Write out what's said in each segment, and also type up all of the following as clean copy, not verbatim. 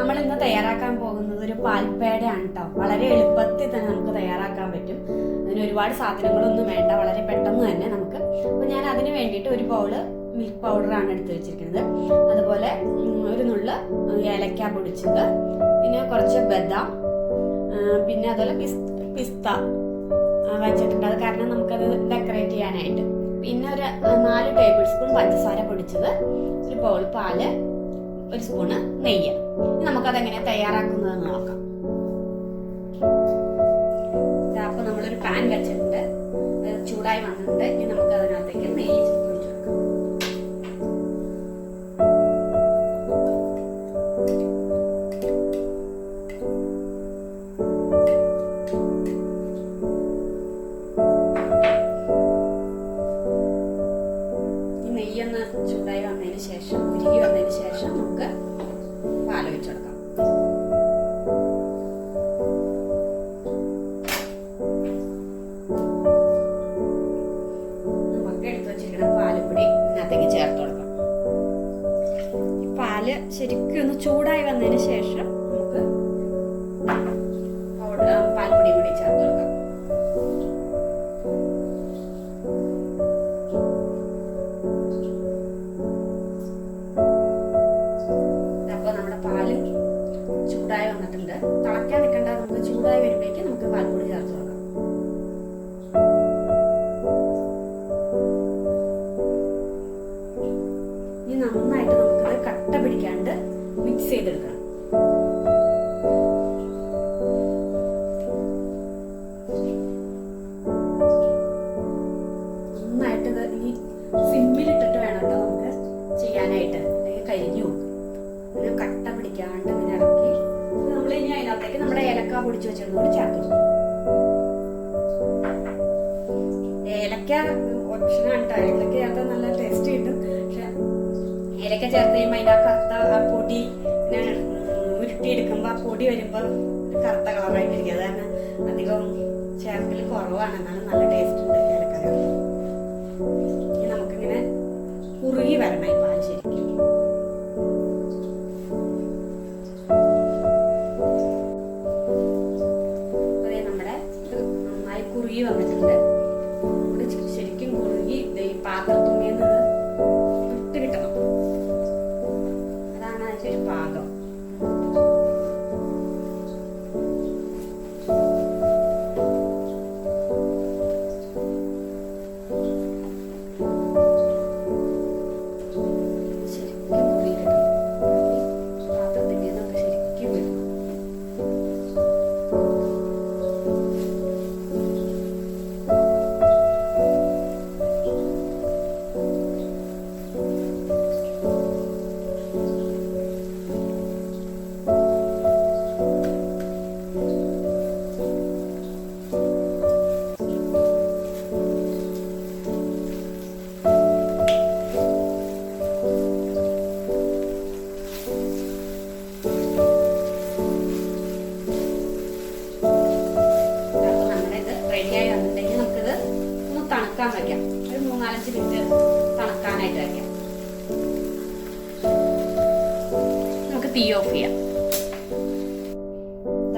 നമ്മൾ ഇന്ന് തയ്യാറാക്കാൻ പോകുന്നത് ഒരു പാൽപ്പേടയാണ് കേട്ടോ. വളരെ എളുപ്പത്തിൽ തന്നെ നമുക്ക് തയ്യാറാക്കാൻ പറ്റും. അതിന് ഒരുപാട് സാധനങ്ങളൊന്നും വേണ്ട, വളരെ പെട്ടെന്ന് തന്നെ നമുക്ക്. അപ്പോൾ ഞാൻ അതിന് വേണ്ടിയിട്ട് ഒരു ബൗള് മിൽക്ക് പൗഡറാണ് എടുത്ത് വെച്ചിരിക്കുന്നത്. അതുപോലെ ഒരു നുള്ള ഏലക്ക പൊടിച്ചത്, പിന്നെ കുറച്ച് ബദാം, പിന്നെ അതുപോലെ പിസ്ത വെച്ചിട്ടുണ്ട്. അത് കാരണം നമുക്കത് ഡെക്കറേറ്റ് ചെയ്യാനായിട്ട്. പിന്നെ ഒരു 4 ടേബിൾ സ്പൂൺ പഞ്ചസാര പൊടിച്ചത്, ഒരു ബൗൾ പാല്, ഒരു സ്പൂണ് നെയ്യ്. നമുക്കതെങ്ങനെ തയ്യാറാക്കുന്നതെന്ന് നോക്കാം. അപ്പോൾ നമ്മളൊരു പാൻ വെച്ചിട്ടുണ്ട്, ചൂടായി വന്നിട്ടുണ്ട്. ഇനി നമുക്ക് അതിനകത്തേക്ക് നെയ്യ് ഒഴിച്ചു കൊടുക്കാം. ഈ നെയ്യൊന്ന് ചൂടായി വന്നതിന് ശേഷം, ഉരുകി വന്നതിന് ശേഷം നമുക്ക് പാൽ ഒഴിച്ചു കൊടുക്കാം. നമുക്ക് എടുത്തു വെച്ചിരിക്കുന്ന പാലുപൊടി ഇതിനകത്തേക്ക് ചേർത്ത് കൊടുക്കാം. ഈ പാല് ശരിക്കും ഒന്ന് ചൂടായി വന്നതിന് ശേഷം നമുക്ക് പാൽപ്പൊടി കൂടി ചേർത്ത് കൊടുക്കാം. ചൂടായി വന്നിട്ടുണ്ട്. തിളയ്ക്കാൻ നിൽക്കേണ്ട, നമുക്ക് ചൂടായി വരുമ്പോഴേക്കും നമുക്ക് പാൽപ്പൊടി ചേർത്ത് കൊടുക്കാം. ഇനി നന്നായിട്ട് നമുക്കത് കട്ട പിടിക്കാണ്ട് മിക്സ് ചെയ്തെടുക്കണം. നന്നായിട്ട് ഇത് ഇനി സിമ്മിലിട്ടിട്ട് വേണം കേട്ടോ നമുക്ക് ചെയ്യാനായിട്ട്, അല്ലെങ്കിൽ കരിഞ്ഞു പോകും. ഇങ്ങനെ കട്ട പിടിക്കാണ്ട് ഇങ്ങനെ ഇറക്കി നമ്മൾ ഇനി അതിനകത്തേക്ക് നമ്മുടെ ഏലക്ക പൊടിച്ച് വെച്ചിരുന്നത് ചേർത്ത് കൊടുക്കും. ഏലക്ക ഓപ്ഷനാണ് കേട്ടോ. ഏലക്ക ചേർത്താൽ നല്ല ടേസ്റ്റ് കിട്ടും. പക്ഷെ ഏലക്ക ചേർത്ത് കഴിയുമ്പോൾ അതിൻ്റെ ആ കറുത്ത ആ പൊടി ഇങ്ങനെ ഉരുട്ടിയെടുക്കുമ്പോൾ ആ പൊടി വരുമ്പോൾ കറുത്ത കളറായിട്ടിരിക്കും. അത് കാരണം അധികം ചേർക്കൽ കുറവാണ്, എന്നാലും നല്ല ടേസ്റ്റ് ഉണ്ട് ഏലക്ക. ഇനി നമുക്കിങ്ങനെ കുറുകി വരണം ഈ പാൽ ശരിക്കും. കുറുകി വന്നിട്ടുണ്ട്. ശരിക്കും കുറുകി ഈ പാത്രത്തുമ്പിൽ നിന്ന് വിട്ട് കിട്ടണം. അതാണ് അതിൻ്റെ ഒരു പാകം. ശരിക്കും കുറുകി കിട്ടണം. പാത്രത്തിൻ്റെ നമുക്ക് ശരിക്കും വിടണം. തണുക്കാൻ വയ്ക്കാം. ഒരു 3-4 മിനിറ്റ് തണുക്കാനായിട്ട് വയ്ക്കാം. നമുക്ക് തീ ഓഫ് ചെയ്യാം.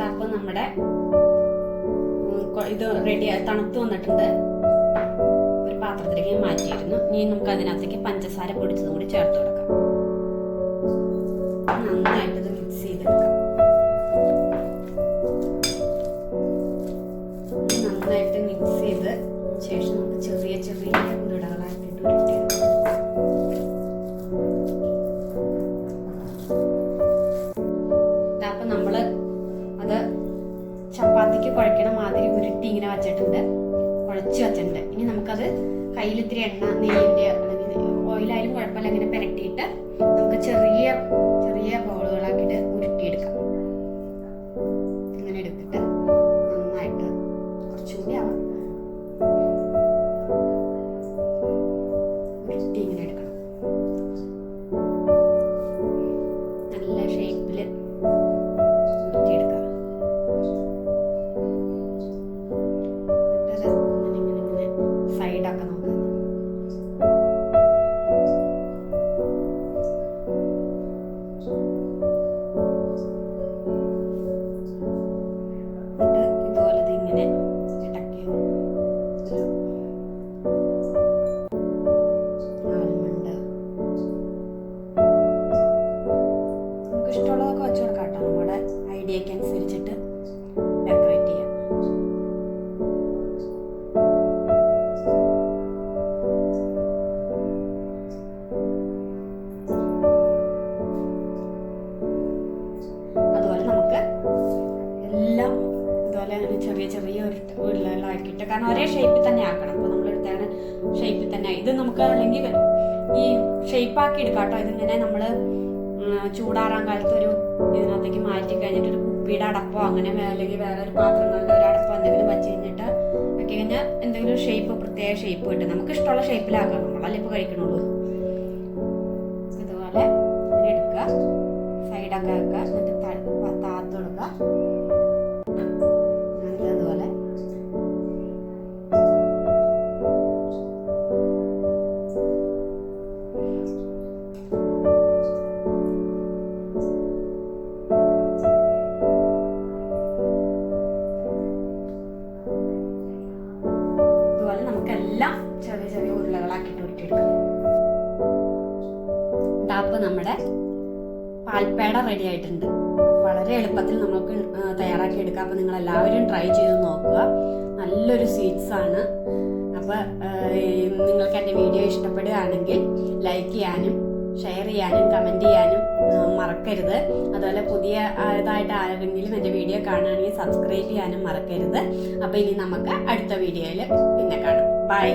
അപ്പം നമ്മുടെ ഇത് റെഡിയായി തണുത്ത് വന്നിട്ടുണ്ട്. ഒരു പാത്രത്തിലേക്ക് മാറ്റിയിരുന്നു. ഇനി നമുക്ക് അതിനകത്തേക്ക് പഞ്ചസാര പൊടിച്ചതും കൂടി ചേർത്ത് കൊടുക്കാം. നന്നായിട്ട് ഇത് മിക്സ് ചെയ്തെടുക്കാം. നന്നായിട്ട് മിക്സ് ചെയ്ത് ശേഷം നമുക്ക് ചെറിയ ചെറിയ ഉരുളകളാക്കിയിട്ട് ഉരുട്ടിയെടുക്കാം. അപ്പം നമ്മൾ അത് ചപ്പാത്തിക്ക് കുഴക്കണ മാതിരി ഉരുട്ടി ഇങ്ങനെ വച്ചിട്ടുണ്ട്, കുഴച്ച് വച്ചിട്ടുണ്ട്. ഇനി നമുക്കത് കയ്യിൽ ഇത്തിരി എണ്ണ, നെയ്യിൻ്റെ ഓയിലായാലും കുഴപ്പമില്ല, ഇങ്ങനെ പുരട്ടിയിട്ട് നമുക്ക് ചെറിയ ചെറിയ ബോളുകളാക്കിയിട്ട് ഉരുട്ടിയെടുക്കാം. ഇങ്ങനെ എടുത്തിട്ട് നന്നായിട്ട് കുറച്ചുകൂടി ആവാം ഉരുട്ടി ഇങ്ങനെ എടുക്കണം. നല്ല ഷേപ്പില് ഉരുട്ടിയെടുക്കാം. സൈഡൊക്കെ നമുക്ക് ഇഷ്ടമുള്ളതൊക്കെ വെച്ച് കൊടുക്കാം കേട്ടോ. നമ്മുടെ ഐഡിയക്ക് അനുസരിച്ചിട്ട് ഡെക്കറേറ്റ് ചെയ്യാം. അതുപോലെ നമുക്ക് എല്ലാം ഇതുപോലെ ചെറിയ ചെറിയ ഉരുളകളാക്കിയിട്ട്, കാരണം ഒരേ ഷേപ്പിൽ തന്നെ ആക്കണം. അപ്പോൾ നമ്മളെടുത്താണ് ഷേപ്പിൽ തന്നെ. ഇത് നമുക്ക് അല്ലെങ്കിൽ ഈ ഷേപ്പാക്കി എടുക്കാം കേട്ടോ. ഇതിങ്ങനെ നമ്മൾ ചൂടാറാൻ കാലത്ത് ഒരു ഇതിനകത്തേക്ക് മാറ്റി കഴിഞ്ഞിട്ട് ഒരു കുപ്പിയുടെ അടപ്പോ അങ്ങനെ അല്ലെങ്കിൽ വേറെ ഒരു പാത്രങ്ങളുടെ ഒരു അടപ്പോ എന്തെങ്കിലും വെച്ച് കഴിഞ്ഞിട്ട് വെക്കി കഴിഞ്ഞാൽ എന്തെങ്കിലും ഷേപ്പ്, പ്രത്യേക ഷേപ്പ് കിട്ടും. നമുക്ക് ഇഷ്ടമുള്ള ഷേപ്പിലാക്കാം. നമ്മളല്ലേ ഇപ്പോൾ കഴിക്കണുള്ളൂ. ഇതുപോലെ എടുക്കുക, സൈഡൊക്കെ വെക്കുക, എന്നിട്ട് താത്ത് കൊടുക്കുക. അതുപോലെ നമുക്കെല്ലാം ചെറിയ ചെറിയ ഉരുളകളാക്കിയിട്ട് ഉരുട്ടിയെടുക്കാം. അപ്പോൾ നമ്മുടെ പാൽപ്പേട റെഡി ആയിട്ടുണ്ട്. വളരെ എളുപ്പത്തിൽ നമുക്ക് തയ്യാറാക്കി എടുക്കാം. അപ്പോൾ നിങ്ങൾ എല്ലാവരും ട്രൈ ചെയ്ത് നോക്കുക. നല്ലൊരു സ്വീറ്റ്സ് ആണ്. അപ്പോൾ നിങ്ങൾക്ക് എൻ്റെ വീഡിയോ ഇഷ്ടപ്പെടുകയാണെങ്കിൽ ലൈക്ക് ചെയ്യാനും ഷെയർ ചെയ്യാനും കമൻറ്റ് ചെയ്യാനും മറക്കരുത്. അതുപോലെ പുതിയതായിട്ട് ആരെങ്കിലും എൻ്റെ വീഡിയോ കാണുകയാണെങ്കിൽ സബ്സ്ക്രൈബ് ചെയ്യാനും മറക്കരുത്. അപ്പോൾ ഇനി നമുക്ക് അടുത്ത വീഡിയോയിൽ പിന്നെ കാണാം. ബൈ.